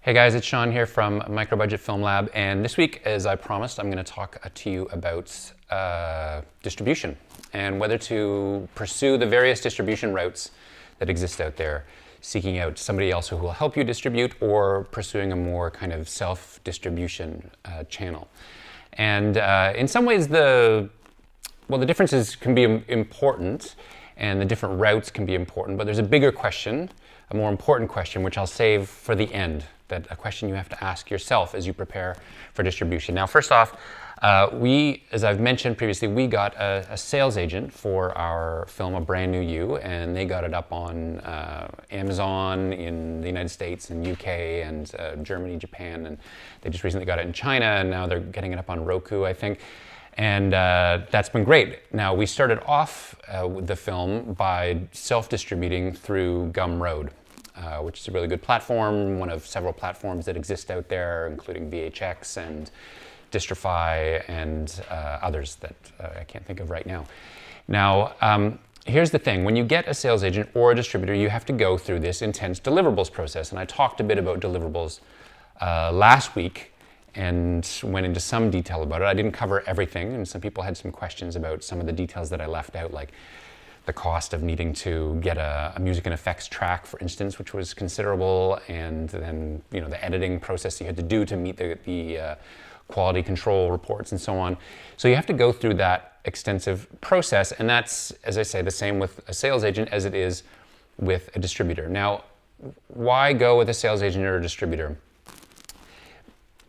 Hey guys, it's Sean here from Microbudget Film Lab, and this week, as I promised, I'm going to talk to you about distribution and whether to pursue the various distribution routes that exist out there, seeking out somebody else who will help you distribute or pursuing a more kind of self-distribution channel. And in some ways, the differences can be important and the different routes can be important, but there's a bigger question, a more important question, which I'll save for the end, that a question you have to ask yourself as you prepare for distribution. Now, first off, as I've mentioned previously, we got a sales agent for our film, A Brand New You, and they got it up on Amazon in the United States and UK and Germany, Japan, and they just recently got it in China, and now they're getting it up on Roku, I think. And that's been great. Now, we started off with the film by self-distributing through Gumroad, which is a really good platform, one of several platforms that exist out there, including VHX and Distrify and others that I can't think of right now. Now, here's the thing. When you get a sales agent or a distributor, you have to go through this intense deliverables process. And I talked a bit about deliverables last week and went into some detail about it. I didn't cover everything, and some people had some questions about some of the details that I left out, like the cost of needing to get a music and effects track, for instance, which was considerable, and then the editing process you had to do to meet the quality control reports and so on. So you have to go through that extensive process, and that's, as I say, the same with a sales agent as it is with a distributor. Now, why go with a sales agent or a distributor?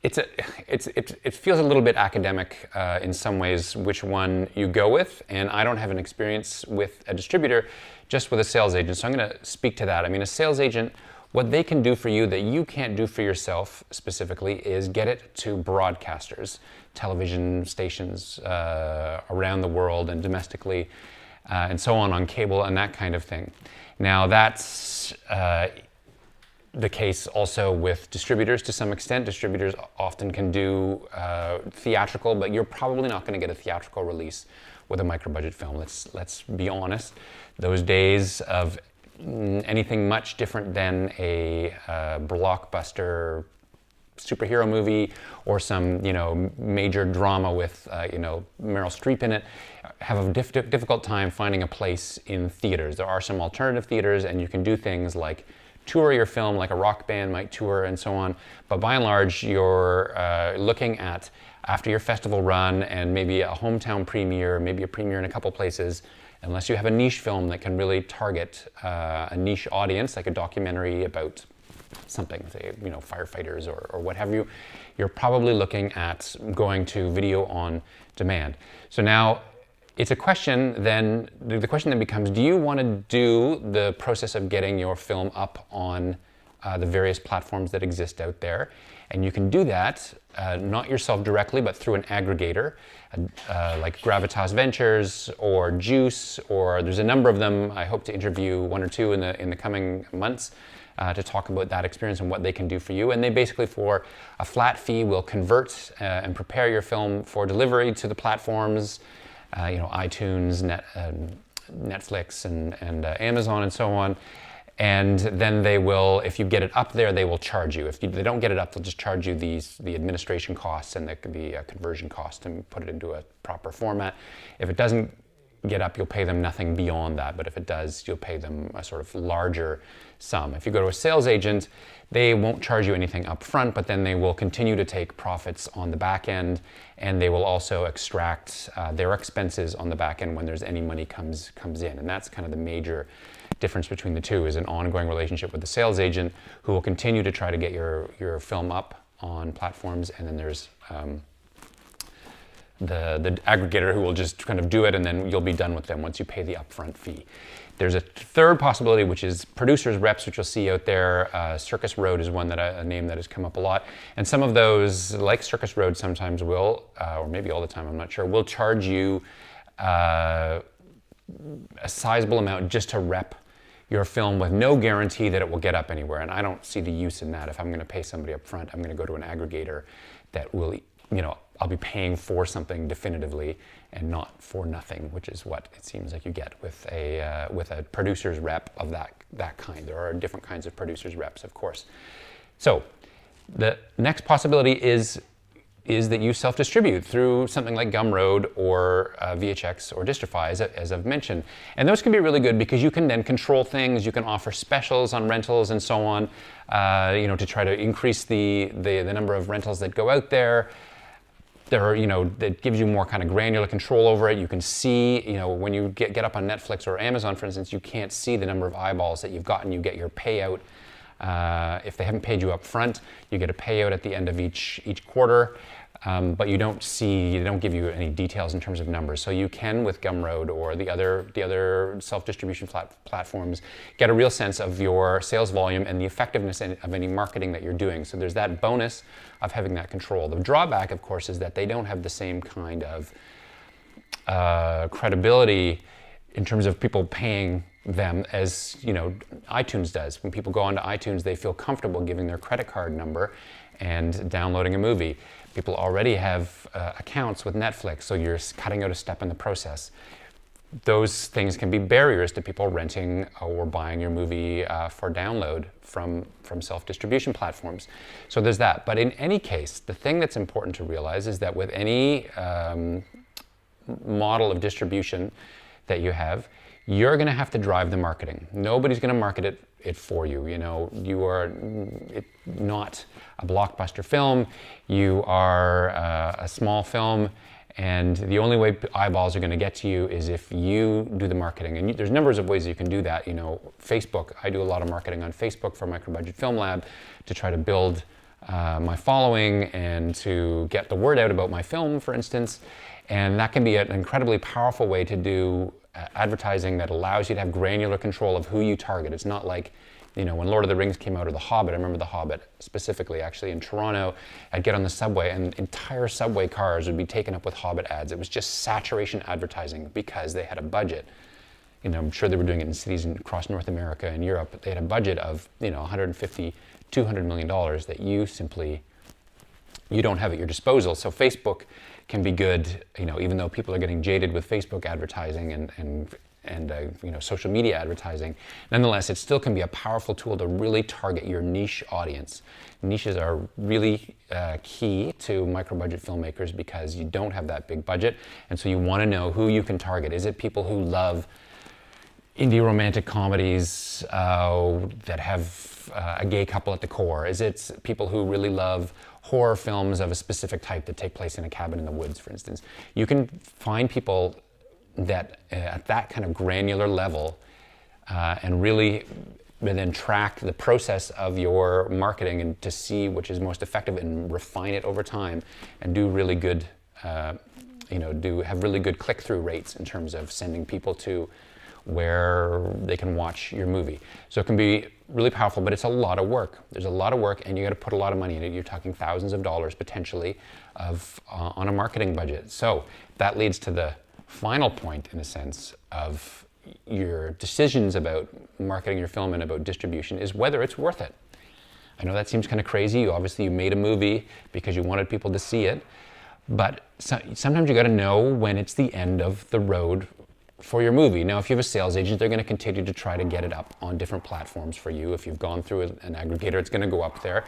It feels a little bit academic in some ways which one you go with, and I don't have an experience with a distributor, just with a sales agent, so I'm going to speak to that. I mean, a sales agent, what they can do for you that you can't do for yourself specifically is get it to broadcasters, television stations around the world and domestically, and so on cable and that kind of thing. Now, that's the case also with distributors to some extent. Distributors often can do theatrical, but you're probably not going to get a theatrical release with a micro-budget film. Let's be honest. Those days of anything much different than a blockbuster superhero movie or some major drama with Meryl Streep in it have a difficult time finding a place in theaters. There are some alternative theaters, and you can do things like tour your film like a rock band might tour and so on, but by and large you're looking at, after your festival run and maybe a hometown premiere, maybe a premiere in a couple places, unless you have a niche film that can really target a niche audience, like a documentary about something, say firefighters or what have you, you're probably looking at going to video on demand. So now it's a question then, the question then becomes, do you want to do the process of getting your film up on the various platforms that exist out there? And you can do that, not yourself directly, but through an aggregator, like Gravitas Ventures or Juice, or there's a number of them. I hope to interview one or two in the coming months to talk about that experience and what they can do for you. And they basically, for a flat fee, will convert and prepare your film for delivery to the platforms, iTunes, Netflix, and Amazon, and so on. And then they will, if you get it up there, they will charge you. If they don't get it up, they'll just charge you the administration costs and the conversion cost and put it into a proper format. If it doesn't get up, you'll pay them nothing beyond that. But if it does, you'll pay them a sort of larger sum. If you go to a sales agent, they won't charge you anything up front, but then they will continue to take profits on the back end, and they will also extract their expenses on the back end when there's any money comes in. And that's kind of the major difference between the two, is an ongoing relationship with the sales agent who will continue to try to get your film up on platforms, and then there's the aggregator who will just kind of do it, and then you'll be done with them once you pay the upfront fee. There's a third possibility, which is producers reps, which you'll see out there. Circus Road is one a name that has come up a lot. And some of those, like Circus Road, sometimes will, or maybe all the time, I'm not sure, will charge you a sizable amount just to rep your film with no guarantee that it will get up anywhere. And I don't see the use in that. If I'm going to pay somebody up front, I'm going to go to an aggregator that will, I'll be paying for something definitively and not for nothing, which is what it seems like you get with a producer's rep of that kind. There are different kinds of producer's reps, of course. So The next possibility is that you self-distribute through something like Gumroad or VHX or Distrify, as I've mentioned. And those can be really good because you can then control things. You can offer specials on rentals and so on, to try to increase the number of rentals that go out there. That gives you more kind of granular control over it. You can see, when you get up on Netflix or Amazon, for instance, you can't see the number of eyeballs that you've gotten. You get your payout. If they haven't paid you up front, you get a payout at the end of each quarter, but they don't give you any details in terms of numbers. So you can, with Gumroad or the other self-distribution platforms, get a real sense of your sales volume and the effectiveness of any marketing that you're doing. So there's that bonus of having that control. The drawback, of course, is that they don't have the same kind of credibility in terms of people paying them as iTunes does. When people go onto iTunes, they feel comfortable giving their credit card number and downloading a movie. People already have accounts with Netflix, so you're cutting out a step in the process. Those things can be barriers to people renting or buying your movie for download from self-distribution platforms. So there's that. But in any case, the thing that's important to realize is that with any model of distribution that you have, you're going to have to drive the marketing. Nobody's going to market it for you. You are not a blockbuster film. You are a small film, and the only way eyeballs are going to get to you is if you do the marketing. And there's numbers of ways you can do that. Facebook. I do a lot of marketing on Facebook for Microbudget Film Lab to try to build my following and to get the word out about my film, for instance. And that can be an incredibly powerful way to do advertising that allows you to have granular control of who you target. It's not like, when Lord of the Rings came out, or The Hobbit. I remember The Hobbit specifically, actually, in Toronto. I'd get on the subway and entire subway cars would be taken up with Hobbit ads. It was just saturation advertising because they had a budget. I'm sure they were doing it in cities across North America and Europe, but they had a budget of, $150, $200 million that you don't have at your disposal. So Facebook can be good, even though people are getting jaded with Facebook advertising and social media advertising. Nonetheless, it still can be a powerful tool to really target your niche audience. Niches are really key to micro-budget filmmakers because you don't have that big budget, and so you want to know who you can target. Is it people who love indie romantic comedies that have a gay couple at the core? Is it people who really love horror films of a specific type that take place in a cabin in the woods, for instance? You can find people that at that kind of granular level and really then track the process of your marketing and to see which is most effective and refine it over time and do really good, have really good click-through rates in terms of sending people to where they can watch your movie. So it can be really powerful, but it's a lot of work. There's a lot of work, and you got to put a lot of money in it. You're talking thousands of dollars potentially on a marketing budget. So that leads to the final point, in a sense, of your decisions about marketing your film and about distribution is whether it's worth it. I know that seems kind of crazy. Obviously, you made a movie because you wanted people to see it, but sometimes you got to know when it's the end of the road for your movie. Now, if you have a sales agent, they're going to continue to try to get it up on different platforms for you. If you've gone through an aggregator, it's going to go up there.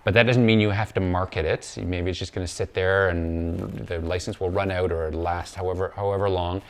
But that doesn't mean you have to market it. Maybe it's just going to sit there and the license will run out or it'll last however long.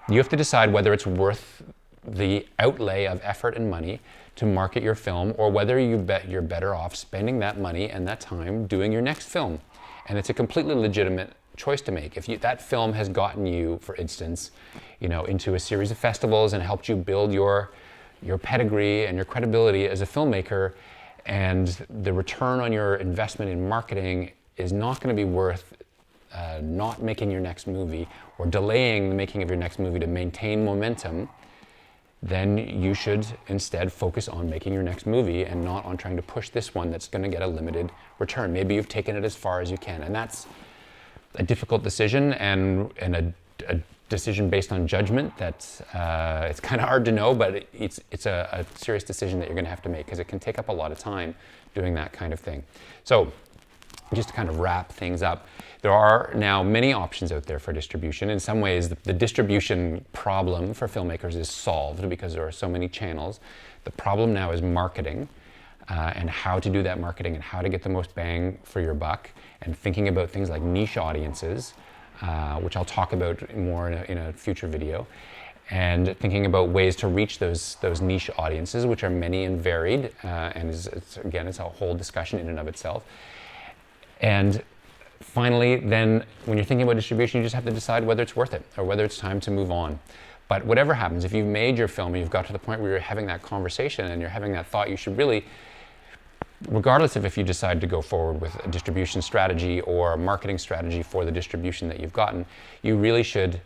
You have to decide whether it's worth the outlay of effort and money to market your film, or whether you're better off spending that money and that time doing your next film. And it's a completely legitimate choice to make. If that film has gotten you, for instance, into a series of festivals and helped you build your pedigree and your credibility as a filmmaker, and the return on your investment in marketing is not going to be worth not making your next movie or delaying the making of your next movie to maintain momentum, then you should instead focus on making your next movie and not on trying to push this one that's going to get a limited return. Maybe you've taken it as far as you can, and that's a difficult decision and a decision based on judgment that it's kind of hard to know, but it's a serious decision that you're going to have to make because it can take up a lot of time doing that kind of thing. So just to kind of wrap things up, there are now many options out there for distribution. In some ways, the distribution problem for filmmakers is solved because there are so many channels. The problem now is marketing. and how to do that marketing and how to get the most bang for your buck, and thinking about things like niche audiences, which I'll talk about more in a future video, and thinking about ways to reach those niche audiences, which are many and varied, and it's a whole discussion in and of itself. And finally, then, when you're thinking about distribution, you just have to decide whether it's worth it or whether it's time to move on. But whatever happens, if you've made your film and you've got to the point where you're having that conversation and you're having that thought, you should really, regardless of if you decide to go forward with a distribution strategy or a marketing strategy for the distribution that you've gotten, you really should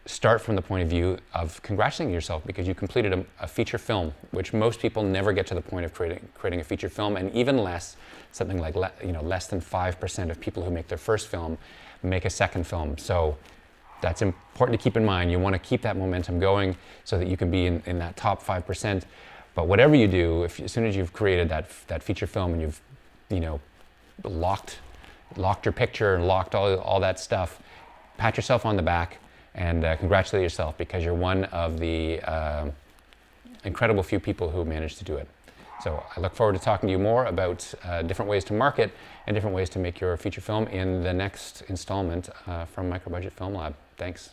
start from the point of view of congratulating yourself because you completed a feature film, which most people never get to the point of creating a feature film, and even less, something like less than 5% of people who make their first film make a second film. So that's important to keep in mind. You want to keep that momentum going so that you can be in that top 5%. But whatever you do, as soon as you've created that feature film and you've locked your picture and locked all that stuff, pat yourself on the back and congratulate yourself because you're one of the incredible few people who managed to do it. So I look forward to talking to you more about different ways to market and different ways to make your feature film in the next installment from Microbudget Film Lab. Thanks.